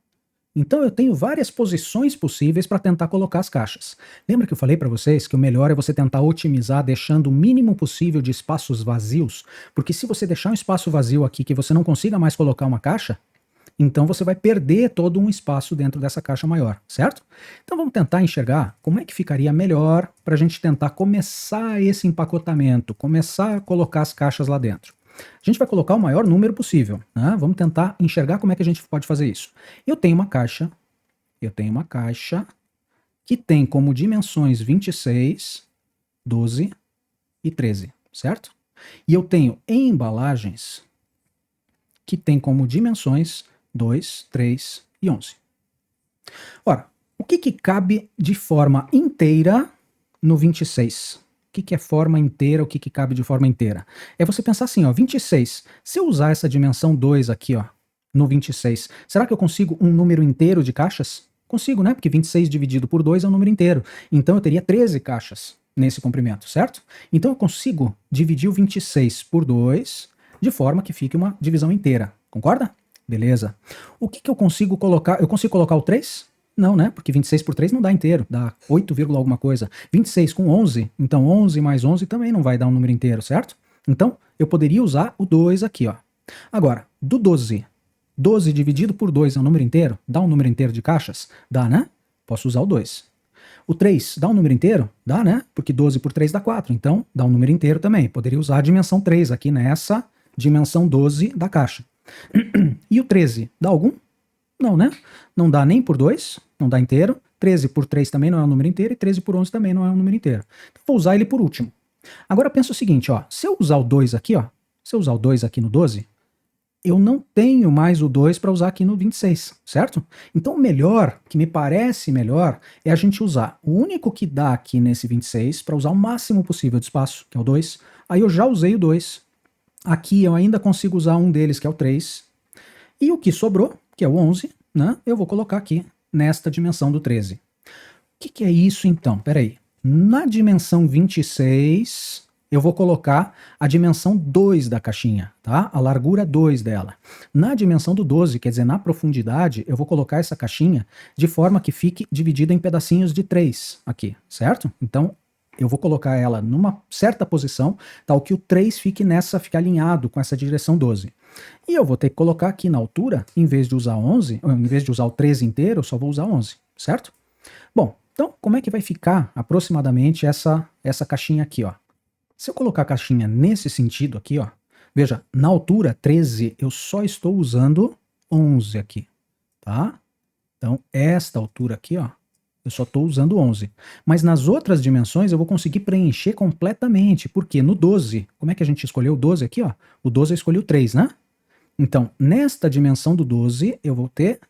Então eu tenho várias posições possíveis para tentar colocar as caixas. Lembra que eu falei para vocês que o melhor é você tentar otimizar deixando o mínimo possível de espaços vazios? Porque se você deixar um espaço vazio aqui que você não consiga mais colocar uma caixa, então você vai perder todo um espaço dentro dessa caixa maior, certo? Então vamos tentar enxergar como é que ficaria melhor para a gente tentar começar esse empacotamento, começar a colocar as caixas lá dentro. A gente vai colocar o maior número possível, né? Vamos tentar enxergar como é que a gente pode fazer isso. Eu tenho uma caixa que tem como dimensões 26, 12 e 13, certo? E eu tenho embalagens que tem como dimensões 2, 3 e 11. Ora, o que cabe de forma inteira no 26? O que é forma inteira, o que cabe de forma inteira? É você pensar assim, ó, 26. Se eu usar essa dimensão 2 aqui, ó, no 26. Será que eu consigo um número inteiro de caixas? Consigo, né? Porque 26 dividido por 2 é um número inteiro. Então eu teria 13 caixas nesse comprimento, certo? Então eu consigo dividir o 26 por 2 de forma que fique uma divisão inteira. Concorda? Beleza. O que eu consigo colocar? Eu consigo colocar o 3? Não, né? Porque 26 por 3 não dá inteiro, dá 8, alguma coisa. 26 com 11, então 11 mais 11 também não vai dar um número inteiro, certo? Então eu poderia usar o 2 aqui, ó. Agora, do 12, 12 dividido por 2 é um número inteiro? Dá um número inteiro de caixas? Dá, né? Posso usar o 2. O 3 dá um número inteiro? Dá, né? Porque 12 por 3 dá 4, então dá um número inteiro também. Poderia usar a dimensão 3 aqui nessa dimensão 12 da caixa. E o 13, dá algum? Não, né? Não dá nem por 2, não dá inteiro. 13 por 3 também não é um número inteiro, e 13 por 11 também não é um número inteiro. Então, vou usar ele por último. Agora pensa o seguinte, ó, se eu usar o 2 aqui, ó, se eu usar o 2 aqui no 12, eu não tenho mais o 2 para usar aqui no 26, certo? Então o melhor, que me parece melhor, é a gente usar o único que dá aqui nesse 26 para usar o máximo possível de espaço, que é o 2. Aí eu já usei o 2. Aqui eu ainda consigo usar um deles, que é o 3. E o que sobrou, que é o 11, né, eu vou colocar aqui nesta dimensão do 13. O que é isso então? Peraí. Na dimensão 26, eu vou colocar a dimensão 2 da caixinha, tá? A largura 2 dela. Na dimensão do 12, quer dizer, na profundidade, eu vou colocar essa caixinha de forma que fique dividida em pedacinhos de 3 aqui, certo? Então, eu vou colocar ela numa certa posição, tal que o 3 fique alinhado com essa direção 12. E eu vou ter que colocar aqui na altura, em vez de usar 11, em vez de usar o 13 inteiro, eu só vou usar 11, certo? Bom, então como é que vai ficar aproximadamente essa caixinha aqui, ó? Se eu colocar a caixinha nesse sentido aqui, ó, veja, na altura 13 eu só estou usando 11 aqui, tá? Então esta altura aqui, ó, eu só estou usando 11. Mas nas outras dimensões eu vou conseguir preencher completamente, porque no 12, como é que a gente escolheu o 12 aqui, ó? O 12 eu escolhi o 3, né? Então, nesta dimensão do 12, eu vou ter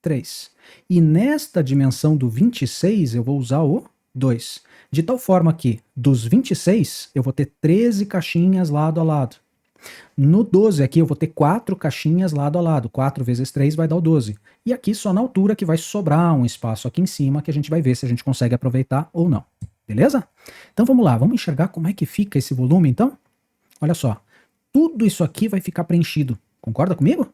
3. E nesta dimensão do 26, eu vou usar o 2. De tal forma que, dos 26, eu vou ter 13 caixinhas lado a lado. No 12 aqui, eu vou ter 4 caixinhas lado a lado. 4 vezes 3 vai dar o 12. E aqui, só na altura, que vai sobrar um espaço aqui em cima, que a gente vai ver se a gente consegue aproveitar ou não. Beleza? Então vamos lá, vamos enxergar como é que fica esse volume, então? Olha só, tudo isso aqui vai ficar preenchido. Concorda comigo?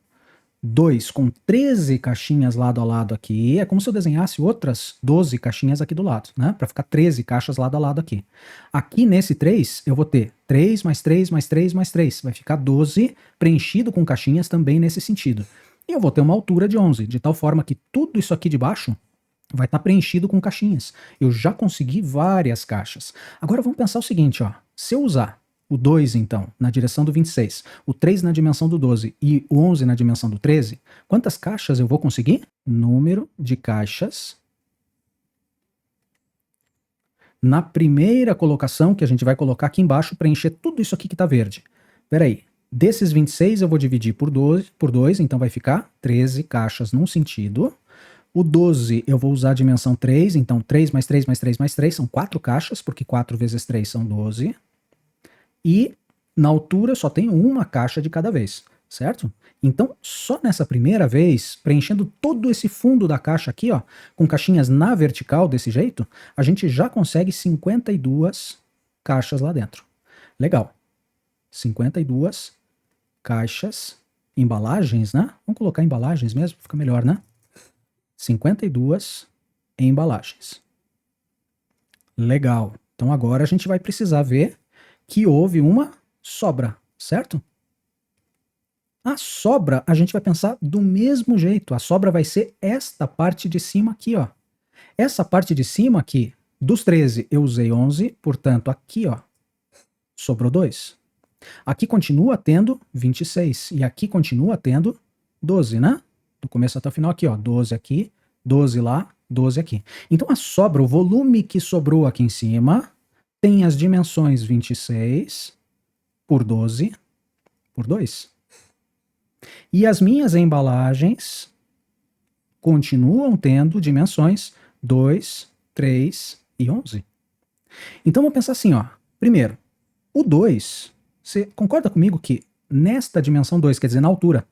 2 com 13 caixinhas lado a lado aqui, é como se eu desenhasse outras 12 caixinhas aqui do lado, né? Para ficar 13 caixas lado a lado aqui. Aqui nesse 3, eu vou ter 3 mais 3 mais 3 mais 3. Vai ficar 12 preenchido com caixinhas também nesse sentido. E eu vou ter uma altura de 11, de tal forma que tudo isso aqui de baixo vai estar preenchido com caixinhas. Eu já consegui várias caixas. Agora vamos pensar o seguinte, ó. Se eu usar o 2, então, na direção do 26, o 3 na dimensão do 12 e o 11 na dimensão do 13, quantas caixas eu vou conseguir? Número de caixas na primeira colocação, que a gente vai colocar aqui embaixo, preencher tudo isso aqui que está verde. Peraí, desses 26 eu vou dividir por 2, então vai ficar 13 caixas num sentido. O 12 eu vou usar a dimensão 3, então 3 mais 3 mais 3 mais 3 são 4 caixas, porque 4 vezes 3 são 12. E na altura só tem uma caixa de cada vez, certo? Então, só nessa primeira vez, preenchendo todo esse fundo da caixa aqui, ó, com caixinhas na vertical desse jeito, a gente já consegue 52 caixas lá dentro. Legal. 52 caixas, embalagens, né? Vamos colocar embalagens mesmo, fica melhor, né? 52 embalagens. Legal. Então agora a gente vai precisar ver que houve uma sobra, certo? A sobra, a gente vai pensar do mesmo jeito. A sobra vai ser esta parte de cima aqui, ó. Essa parte de cima aqui, dos 13 eu usei 11, portanto aqui, ó, sobrou 2. Aqui continua tendo 26 e aqui continua tendo 12, né? Do começo até o final aqui, ó, 12 aqui, 12 lá, 12 aqui. Então a sobra, o volume que sobrou aqui em cima, tem as dimensões 26 por 12 por 2. E as minhas embalagens continuam tendo dimensões 2, 3 e 11. Então vamos pensar assim, ó. Primeiro, o 2, você concorda comigo que nesta dimensão 2, quer dizer, na altura,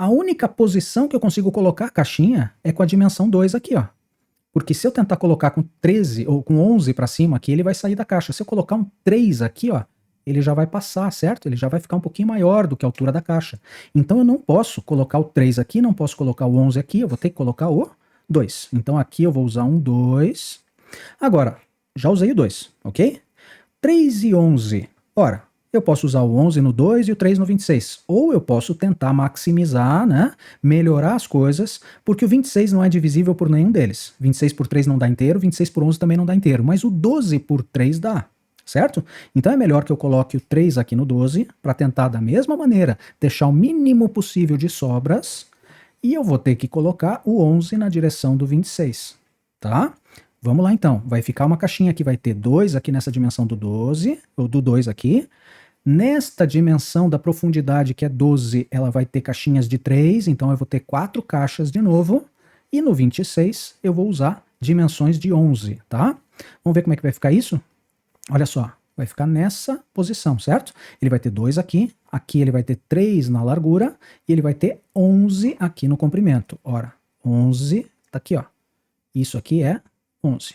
A única posição que eu consigo colocar a caixinha é com a dimensão 2 aqui, ó. Porque se eu tentar colocar com 13 ou com 11 para cima aqui, ele vai sair da caixa. Se eu colocar um 3 aqui, ó, ele já vai passar, certo? Ele já vai ficar um pouquinho maior do que a altura da caixa. Então eu não posso colocar o 3 aqui, não posso colocar o 11 aqui, eu vou ter que colocar o 2. Então aqui eu vou usar um 2. Agora, já usei o 2, ok? 3 e 11. Ora, eu posso usar o 11 no 2 e o 3 no 26. Ou eu posso tentar maximizar, né? Melhorar as coisas, porque o 26 não é divisível por nenhum deles. 26 por 3 não dá inteiro, 26 por 11 também não dá inteiro, mas o 12 por 3 dá, certo? Então é melhor que eu coloque o 3 aqui no 12, para tentar da mesma maneira deixar o mínimo possível de sobras, e eu vou ter que colocar o 11 na direção do 26, tá? Vamos lá então, vai ficar uma caixinha que vai ter 2 aqui nessa dimensão do 12, ou do 2 aqui. Nesta dimensão da profundidade, que é 12, ela vai ter caixinhas de 3, então eu vou ter 4 caixas de novo. E no 26 eu vou usar dimensões de 11, tá? Vamos ver como é que vai ficar isso? Olha só, vai ficar nessa posição, certo? Ele vai ter 2 aqui, aqui ele vai ter 3 na largura, e ele vai ter 11 aqui no comprimento. Ora, 11, tá aqui, ó. Isso aqui é 11.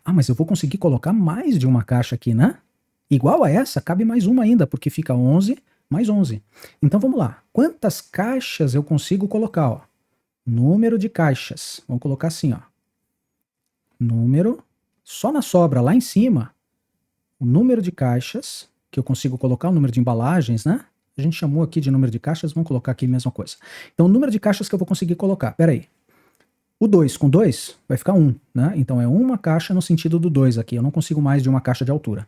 Ah, mas eu vou conseguir colocar mais de uma caixa aqui, né? Igual a essa, cabe mais uma ainda, porque fica 11 mais 11. Então vamos lá. Quantas caixas eu consigo colocar? Ó? Número de caixas. Vamos colocar assim, ó. Número, só na sobra lá em cima, o número de caixas que eu consigo colocar, o número de embalagens, né? A gente chamou aqui de número de caixas, vamos colocar aqui a mesma coisa. Então o número de caixas que eu vou conseguir colocar, peraí. O 2 com 2 vai ficar 1, né? Então é uma caixa no sentido do 2 aqui, eu não consigo mais de uma caixa de altura.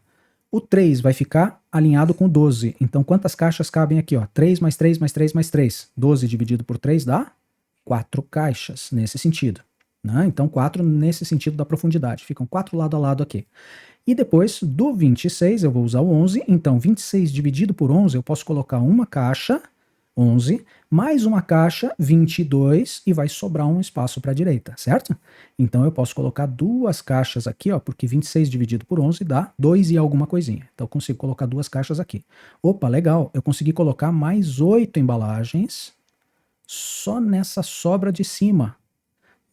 O 3 vai ficar alinhado com o 12. Então, quantas caixas cabem aqui? Ó? 3 mais 3 mais 3 mais 3. 12 dividido por 3 dá 4 caixas, nesse sentido. Né? Então, 4 nesse sentido da profundidade. Ficam 4 lado a lado aqui. E depois, do 26, eu vou usar o 11. Então, 26 dividido por 11, eu posso colocar uma caixa, 11, mais uma caixa, 22, e vai sobrar um espaço para a direita, certo? Então eu posso colocar 2 caixas aqui, ó, porque 26 dividido por 11 dá 2 e alguma coisinha. Então eu consigo colocar 2 caixas aqui. Opa, legal, eu consegui colocar mais 8 embalagens só nessa sobra de cima.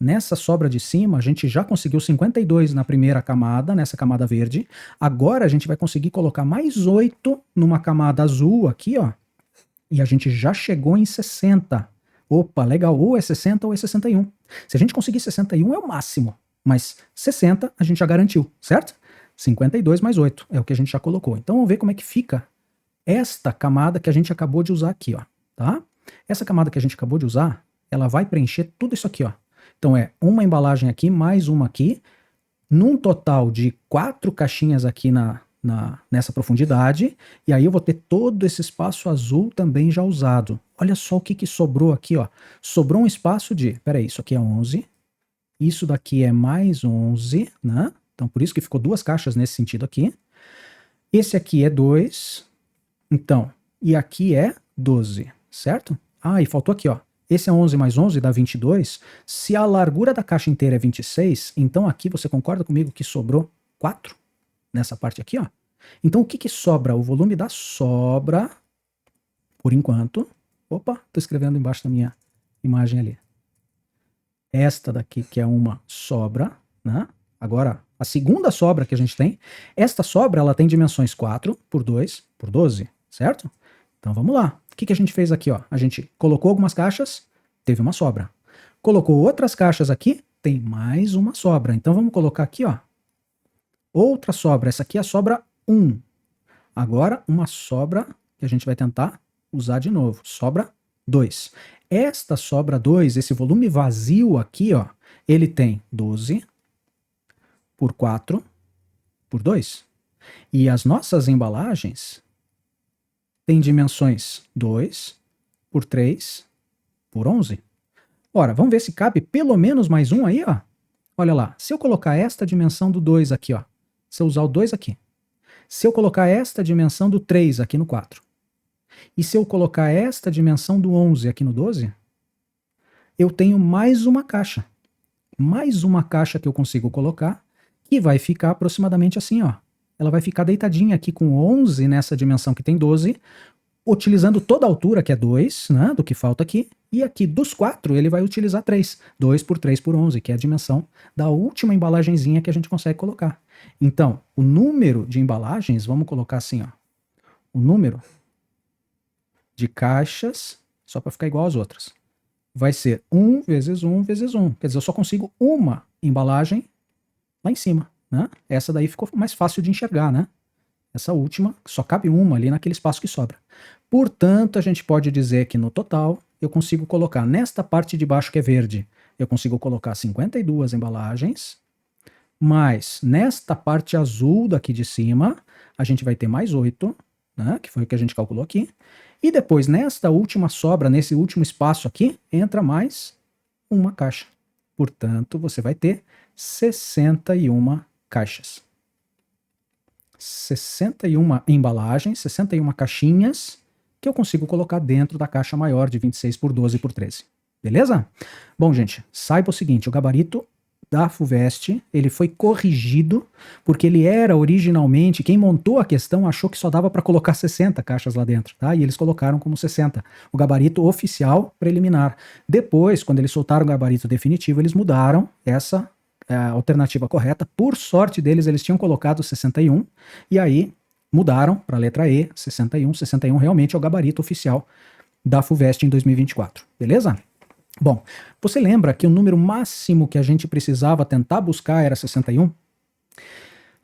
Nessa sobra de cima, a gente já conseguiu 52 na primeira camada, nessa camada verde. Agora a gente vai conseguir colocar mais 8 numa camada azul aqui, ó. E a gente já chegou em 60. Opa, legal. Ou é 60 ou é 61. Se a gente conseguir 61 é o máximo. Mas 60 a gente já garantiu, certo? 52 mais 8 é o que a gente já colocou. Então vamos ver como é que fica esta camada que a gente acabou de usar aqui, ó. Tá? Essa camada que a gente acabou de usar, ela vai preencher tudo isso aqui, ó. Então é uma embalagem aqui, mais uma aqui, num total de 4 caixinhas aqui nessa profundidade, e aí eu vou ter todo esse espaço azul também já usado. Olha só o que sobrou aqui, ó. Sobrou um espaço de, peraí, isso aqui é 11, isso daqui é mais 11, né? Então por isso que ficou 2 caixas nesse sentido aqui. Esse aqui é 2, então, e aqui é 12, certo? Ah, e faltou aqui, ó. Esse é 11 mais 11 dá 22. Se a largura da caixa inteira é 26, então aqui você concorda comigo que sobrou 4? Nessa parte aqui, ó. Então o que sobra? O volume da sobra, por enquanto. Opa, tô escrevendo embaixo da minha imagem ali. Esta daqui que é uma sobra, né? Agora, a segunda sobra que a gente tem, esta sobra ela tem dimensões 4 por 2 por 12, certo? Então vamos lá. O que a gente fez aqui, ó? A gente colocou algumas caixas, teve uma sobra. Colocou outras caixas aqui, tem mais uma sobra. Então vamos colocar aqui, ó. Outra sobra, essa aqui é a sobra 1. Agora, uma sobra que a gente vai tentar usar de novo. Sobra 2. Esta sobra 2, esse volume vazio aqui, ó, ele tem 12 por 4 por 2. E as nossas embalagens têm dimensões 2 por 3 por 11. Ora, vamos ver se cabe pelo menos mais um aí, ó. Olha lá, se eu colocar esta dimensão do 2 aqui, ó, se eu usar o 2 aqui, se eu colocar esta dimensão do 3 aqui no 4, e se eu colocar esta dimensão do 11 aqui no 12, eu tenho mais uma caixa. Mais uma caixa que eu consigo colocar, que vai ficar aproximadamente assim, ó. Ela vai ficar deitadinha aqui com 11 nessa dimensão que tem 12, utilizando toda a altura, que é 2, né, do que falta aqui, e aqui dos 4 ele vai utilizar 3. 2 por 3 por 11, que é a dimensão da última embalagenzinha que a gente consegue colocar. Então, o número de embalagens, vamos colocar assim, ó, o número de caixas, só para ficar igual às outras, vai ser 1 vezes 1 vezes 1. Quer dizer, eu só consigo uma embalagem lá em cima, né? Essa daí ficou mais fácil de enxergar, né? Essa última, só cabe uma ali naquele espaço que sobra. Portanto, a gente pode dizer que no total eu consigo colocar nesta parte de baixo que é verde, eu consigo colocar 52 embalagens, mas nesta parte azul daqui de cima, a gente vai ter mais 8, né, que foi o que a gente calculou aqui, e depois nesta última sobra, nesse último espaço aqui, entra mais uma caixa. Portanto, você vai ter 61 caixas. 61 embalagens, 61 caixinhas que eu consigo colocar dentro da caixa maior de 26 por 12 por 13. Beleza? Bom, gente, saiba o seguinte, o gabarito da FUVEST, ele foi corrigido porque ele era originalmente, quem montou a questão achou que só dava para colocar 60 caixas lá dentro, tá? E eles colocaram como 60, o gabarito oficial preliminar. Depois, quando eles soltaram o gabarito definitivo, eles mudaram essa alternativa correta. Por sorte deles, eles tinham colocado 61, e aí mudaram para a letra E, 61. 61 realmente é o gabarito oficial da FUVEST em 2024, beleza? Bom, você lembra que o número máximo que a gente precisava tentar buscar era 61?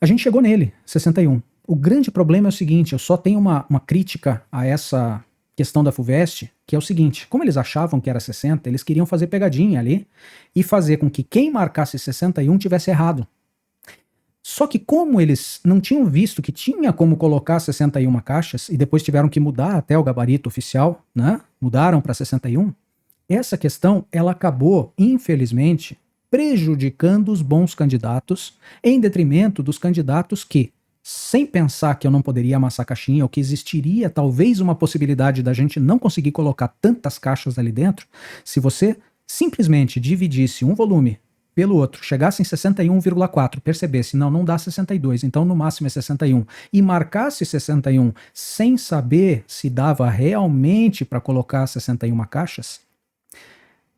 A gente chegou nele, 61. O grande problema é o seguinte, eu só tenho uma crítica a essa questão da FUVEST, que é o seguinte, como eles achavam que era 60, eles queriam fazer pegadinha ali e fazer com que quem marcasse 61 tivesse errado. Só que como eles não tinham visto que tinha como colocar 61 caixas e depois tiveram que mudar até o gabarito oficial, né? Mudaram para 61, essa questão ela acabou, infelizmente, prejudicando os bons candidatos em detrimento dos candidatos que, sem pensar que eu não poderia amassar caixinha ou que existiria talvez uma possibilidade da gente não conseguir colocar tantas caixas ali dentro, se você simplesmente dividisse um volume pelo outro, chegasse em 61,4, percebesse, não dá 62, então no máximo é 61, e marcasse 61 sem saber se dava realmente para colocar 61 caixas,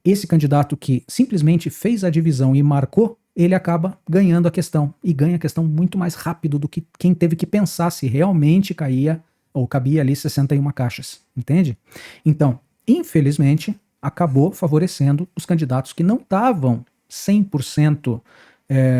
esse candidato que simplesmente fez a divisão e marcou, ele acaba ganhando a questão, e ganha a questão muito mais rápido do que quem teve que pensar se realmente caía ou cabia ali 61 caixas, entende? Então, infelizmente, acabou favorecendo os candidatos que não estavam 100%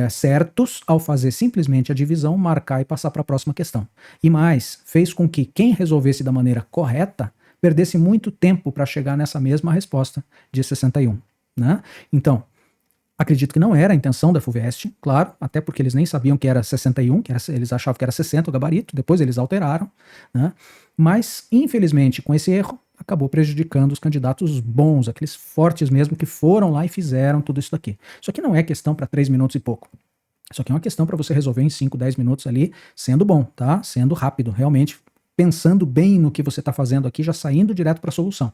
certos ao fazer simplesmente a divisão, marcar e passar para a próxima questão. E mais, fez com que quem resolvesse da maneira correta perdesse muito tempo para chegar nessa mesma resposta de 61, né? Então, acredito que não era a intenção da FUVEST, claro, até porque eles nem sabiam que era 61, eles achavam que era 60 o gabarito, depois eles alteraram, né? Mas, infelizmente, com esse erro, acabou prejudicando os candidatos bons, aqueles fortes mesmo que foram lá e fizeram tudo isso daqui. Isso aqui não é questão para 3 minutos e pouco. Isso aqui é uma questão para você resolver em 5, 10 minutos ali, sendo bom, tá? Sendo rápido, realmente pensando bem no que você está fazendo aqui, já saindo direto para a solução.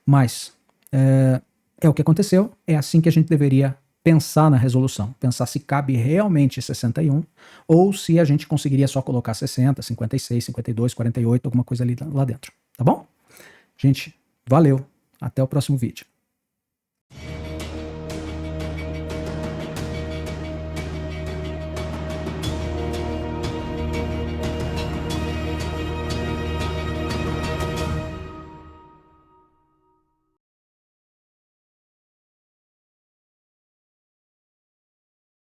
Mas é o que aconteceu, é assim que a gente deveria pensar na resolução, pensar se cabe realmente 61 ou se a gente conseguiria só colocar 60, 56, 52, 48, alguma coisa ali lá dentro, tá bom? Gente, valeu, até o próximo vídeo.